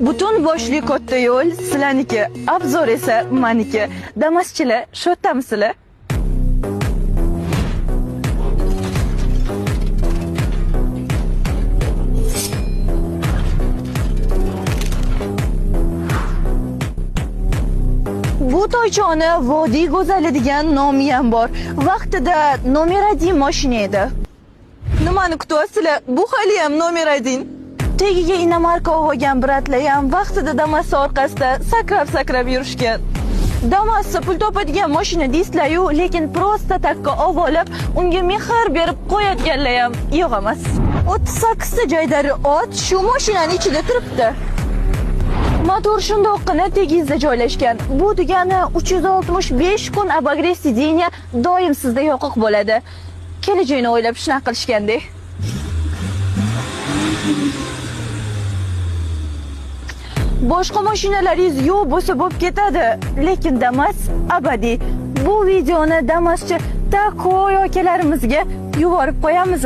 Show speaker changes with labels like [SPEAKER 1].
[SPEAKER 1] Butun boshli katta yo'l sizlarniki, obzor esa meniki. Damaschilar, shu yerdamisizlar? Bu toychoni Vodiy go'zali degan nomi ham bor. Vaqtida nomer 1 mashina edi. Nimani kutyapsizlar? Bu hali ham nomer 1. Tagiga inomarka olgan bratlar ham vaqtida Damas orqasida sakrab yurishgan. Damas pul topadigan mashina deysizlar-yu, lekin prosta takka olib, unga mehr berib qo'yadiganlar ham yo'q emas. 38 ta jaydari ot shu mashinaning ichida turibdi. Motor shundoqqina tagingizda joylashgan. Bu degani 365 kun обогрев сиденья doim sizda yoqiq bo'ladi. Kelajagini o'ylab shunaqa qilishgandek. Boshqa mashinalaringiz yo'q bo'lsa bo'lib ketadi, lekin Damas abadiy. Bu videoni Damaschi Tako akalarimizga yuborib qo'yamiz.